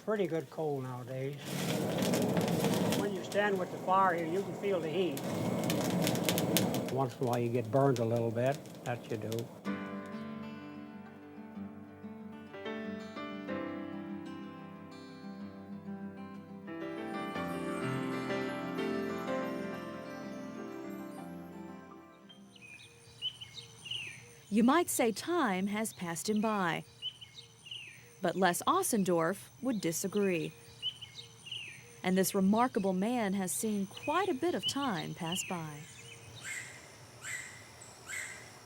pretty good cold nowadays. When you stand with the fire here, you can feel the heat. Once in a while you get burned a little bit, that you do. You might say time has passed him by, but Les Ossendorf would disagree. And this remarkable man has seen quite a bit of time pass by.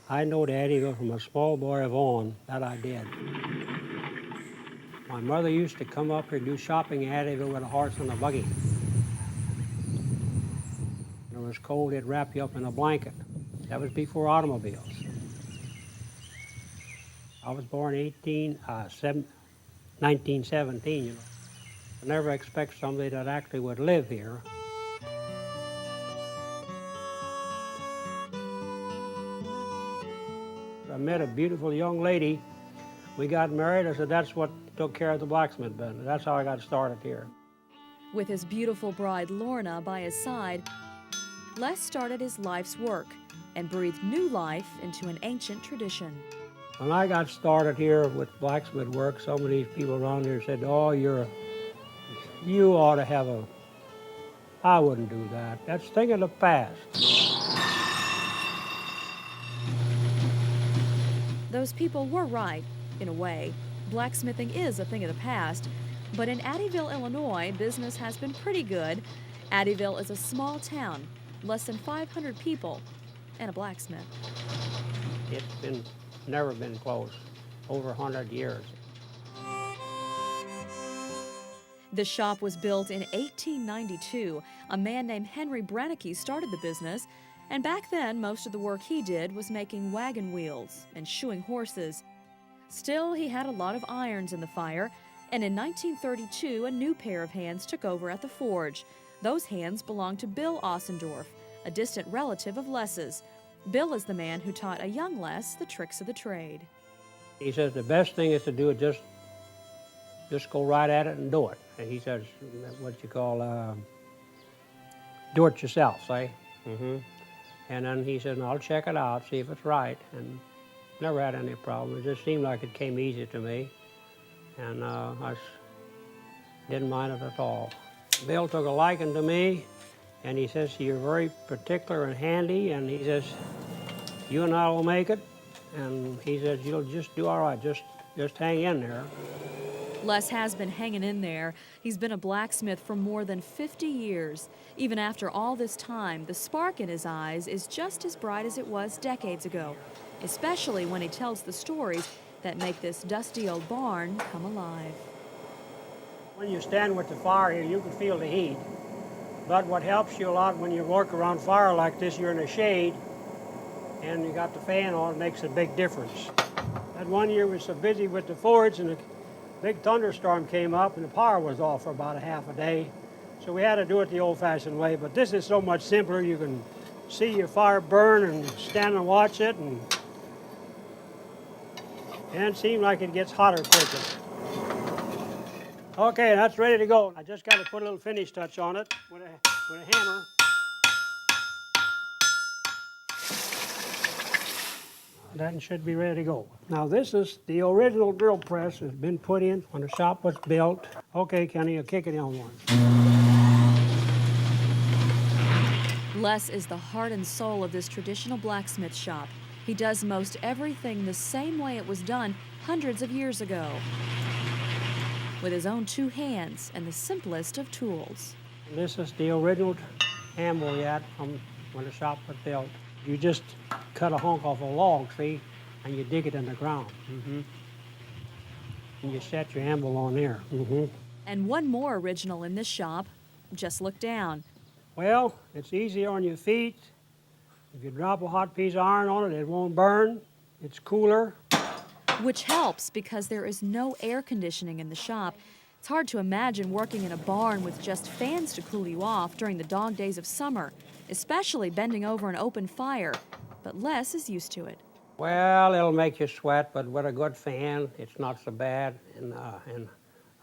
I know Eddyville from a small boy of on, that I did. My mother used to come up here and do shopping in Eddyville with a horse and a buggy. When it was cold, they'd wrap you up in a blanket. That was before automobiles. I was born 1917, you know. I never expect somebody that actually would live here. I met a beautiful young lady. We got married. I said, that's what took care of the blacksmith business. That's how I got started here. With his beautiful bride Lorna by his side, Les started his life's work and breathed new life into an ancient tradition. When I got started here with blacksmith work, some of these people around here said, oh, you ought to have a... I wouldn't do that. That's a thing of the past. Those people were right, in a way. Blacksmithing is a thing of the past, but in Addyville, Illinois, business has been pretty good. Addyville is a small town, less than 500 people, and a blacksmith. It's never been close, over 100 years. The shop was built in 1892. A man named Henry Brannicky started the business, and back then most of the work he did was making wagon wheels and shoeing horses. Still, he had a lot of irons in the fire, and in 1932 a new pair of hands took over at the forge. Those hands belonged to Bill Ossendorf, a distant relative of Les's. Bill is the man who taught a young Les the tricks of the trade. He says the best thing is to do it, just go right at it and do it. And he says, what you call, do it yourself, say. And then he said, I'll check it out, see if it's right. And never had any problem. It just seemed like it came easy to me. And I didn't mind it at all. Bill took a liking to me, and he says, you're very particular and handy, and he says, you and I will make it. And he says, you'll just do all right, just hang in there. Les has been hanging in there. He's been a blacksmith for more than 50 years. Even after all this time, the spark in his eyes is just as bright as it was decades ago, especially when he tells the stories that make this dusty old barn come alive. When you stand with the fire here, you can feel the heat. But what helps you a lot when you work around fire like this, you're in the shade, and you got the fan on, it makes a big difference. That one year we were so busy with the forge, and a big thunderstorm came up, and the power was off for about a half a day. So we had to do it the old-fashioned way, but this is so much simpler. You can see your fire burn and stand and watch it, and it seems like it gets hotter quicker. Okay, that's ready to go. I just got to put a little finish touch on it with a hammer. That should be ready to go. Now this is the original drill press has been put in when the shop was built. Okay, Kenny, I'll kick it on one. Les is the heart and soul of this traditional blacksmith shop. He does most everything the same way it was done hundreds of years ago, with his own two hands and the simplest of tools. This is the original anvil yet from when the shop was built. You just cut a hunk off a log, see, and you dig it in the ground. And you set your anvil on there. And one more original in this shop. Just look down. Well, it's easier on your feet. If you drop a hot piece of iron on it, it won't burn. It's cooler. Which helps because there is no air conditioning in the shop. It's hard to imagine working in a barn with just fans to cool you off during the dog days of summer, especially bending over an open fire. But Les is used to it. Well, it'll make you sweat, but with a good fan, it's not so bad. And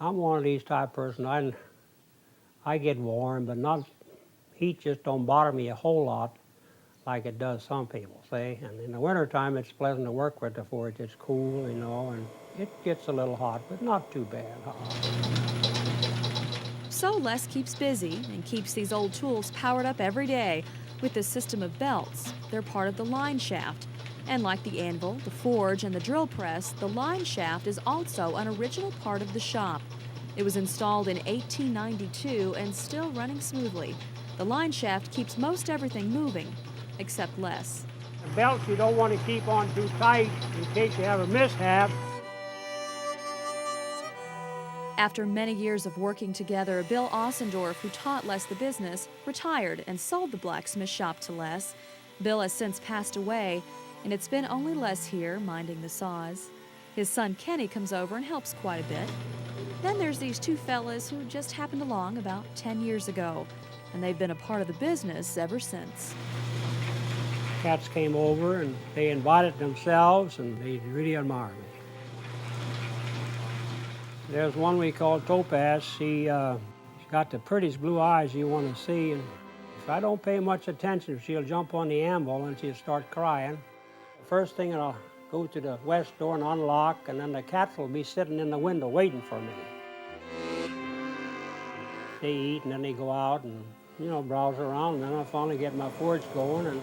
I'm one of these type person. I get warm, but not heat just don't bother me a whole lot like it does some people, see. And in the wintertime, it's pleasant to work with the forge. It's cool, you know, and it gets a little hot, but not too bad hot. So Les keeps busy and keeps these old tools powered up every day with this system of belts. They're part of the line shaft. And like the anvil, the forge, and the drill press, the line shaft is also an original part of the shop. It was installed in 1892 and still running smoothly. The line shaft keeps most everything moving, except Les. The belts you don't want to keep on too tight in case you have a mishap. After many years of working together, Bill Ossendorf, who taught Les the business, retired and sold the blacksmith shop to Les. Bill has since passed away, and it's been only Les here minding the saws. His son Kenny comes over and helps quite a bit. Then there's these two fellas who just happened along about 10 years ago, and they've been a part of the business ever since. Cats came over and they invited themselves, and they really admire me. There's one we call Topaz. She's got the prettiest blue eyes you want to see. And if I don't pay much attention, she'll jump on the anvil and she'll start crying. First thing, I'll go to the west door and unlock, and then the cats will be sitting in the window waiting for me. They eat and then they go out and, you know, browse around, and then I finally get my forge going, and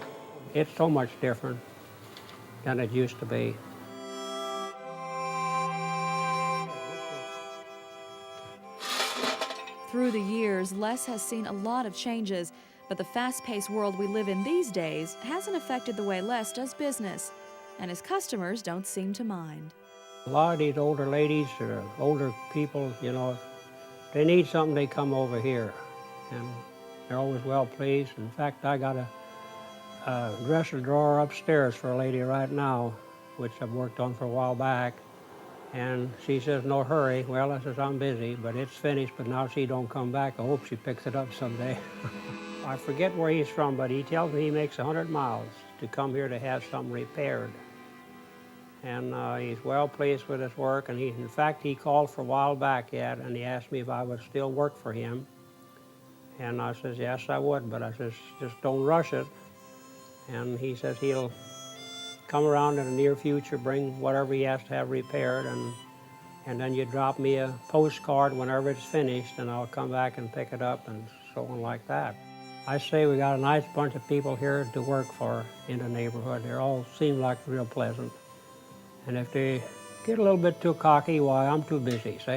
it's so much different than it used to be. Through the years, Les has seen a lot of changes, but the fast-paced world we live in these days hasn't affected the way Les does business, and his customers don't seem to mind. A lot of these older ladies or older people, you know, they need something, they come over here, and they're always well pleased. In fact, I got a dresser drawer upstairs for a lady right now, which I've worked on for a while back. And she says, no hurry. Well, I says, I'm busy, but it's finished, but now she don't come back. I hope she picks it up someday. I forget where he's from, but he tells me he makes 100 miles to come here to have something repaired. And he's well pleased with his work, and in fact, he called for a while back yet, and he asked me if I would still work for him. And I says, yes, I would, but I says, just don't rush it. And he says he'll come around in the near future, bring whatever he has to have repaired, and then you drop me a postcard whenever it's finished, and I'll come back and pick it up, and so on like that. I say we got a nice bunch of people here to work for in the neighborhood. They all seem like real pleasant. And if they get a little bit too cocky, why, I'm too busy, say.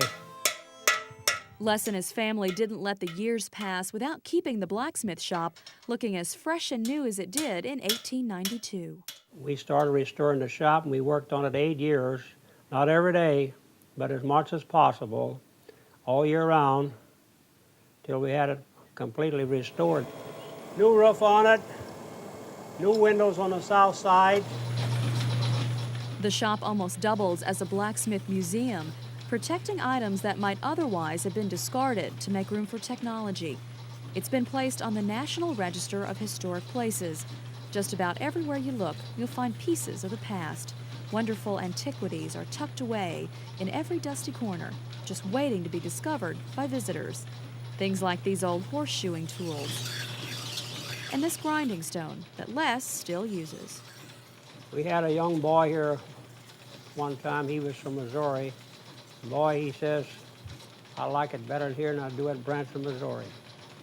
Les and his family didn't let the years pass without keeping the blacksmith shop looking as fresh and new as it did in 1892. We started restoring the shop, and we worked on it 8 years, not every day, but as much as possible, all year round, till we had it completely restored. New roof on it, new windows on the south side. The shop almost doubles as a blacksmith museum, protecting items that might otherwise have been discarded to make room for technology. It's been placed on the National Register of Historic Places. Just about everywhere you look, you'll find pieces of the past. Wonderful antiquities are tucked away in every dusty corner, just waiting to be discovered by visitors. Things like these old horseshoeing tools and this grinding stone that Les still uses. We had a young boy here one time. He was from Missouri. The boy, he says, I like it better here than I do at Branson, Missouri.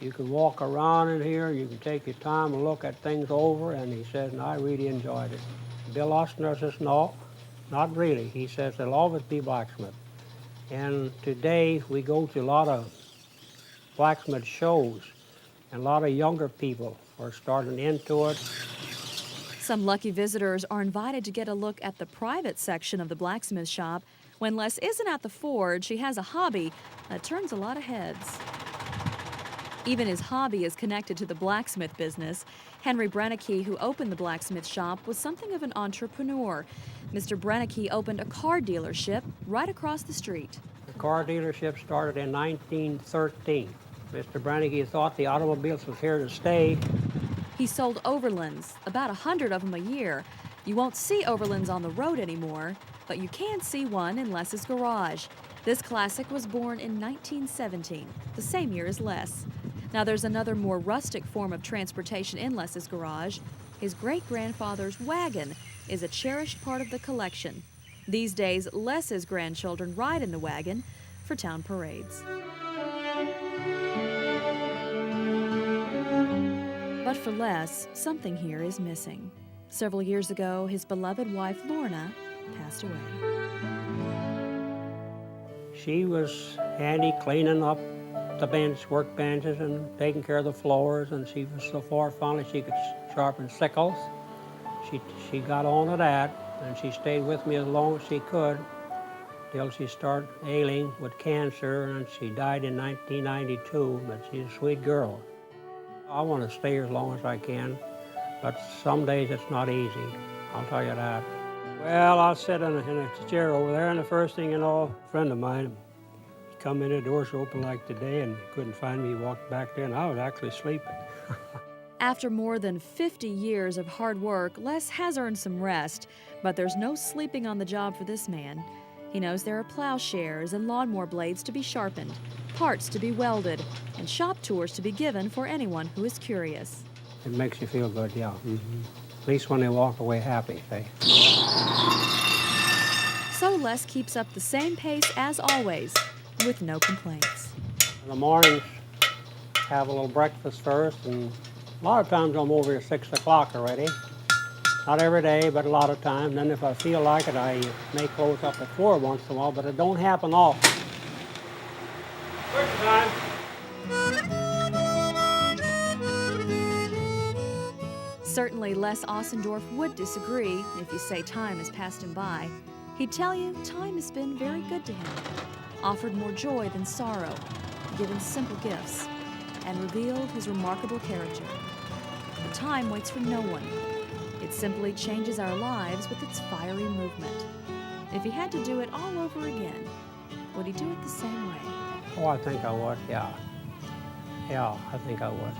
You can walk around in here, you can take your time and look at things over, and he says, and I really enjoyed it. Bill Ossner says, no, not really. He says, there'll always be blacksmith. And today, we go to a lot of blacksmith shows, and a lot of younger people are starting into it. Some lucky visitors are invited to get a look at the private section of the blacksmith shop. When Les isn't at the forge, he has a hobby that turns a lot of heads. Even his hobby is connected to the blacksmith business. Henry Brennicky, who opened the blacksmith shop, was something of an entrepreneur. Mr. Brennicky opened a car dealership right across the street. The car dealership started in 1913. Mr. Brennicky thought the automobiles was here to stay. He sold Overlands, about 100 of them a year. You won't see Overlands on the road anymore, but you can see one in Les's garage. This classic was born in 1917, the same year as Les. Now there's another more rustic form of transportation in Les's garage. His great-grandfather's wagon is a cherished part of the collection. These days, Les's grandchildren ride in the wagon for town parades. But for Les, something here is missing. Several years ago, his beloved wife, Lorna, passed away. She was handy cleaning up the work benches and taking care of the floors, and she was so far fond that she could sharpen sickles. She got on to that, and she stayed with me as long as she could till she started ailing with cancer, and she died in 1992, but she's a sweet girl. I want to stay as long as I can, but some days it's not easy, I'll tell you that. Well, I'll sit in a chair over there, and the first thing you know, a friend of mine come in, the doors open like today, and couldn't find me, walked back there, and I was actually sleeping. After more than 50 years of hard work, Les has earned some rest, but there's no sleeping on the job for this man. He knows there are plowshares and lawnmower blades to be sharpened, parts to be welded, and shop tours to be given for anyone who is curious. It makes you feel good, yeah. At least when they walk away happy, say. So Les keeps up the same pace as always, with no complaints. In the mornings, have a little breakfast first, and a lot of times I'm over at 6 o'clock already. Not every day, but a lot of times. Then if I feel like it, I may close up at 4 once in a while, but it don't happen often. Quick time. Certainly, Les Ossendorf would disagree if you say time has passed him by. He'd tell you time has been very good to him, offered more joy than sorrow, given simple gifts, and revealed his remarkable character. But time waits for no one. It simply changes our lives with its fiery movement. If he had to do it all over again, would he do it the same way? Oh, I think I would, yeah. Yeah, I think I would.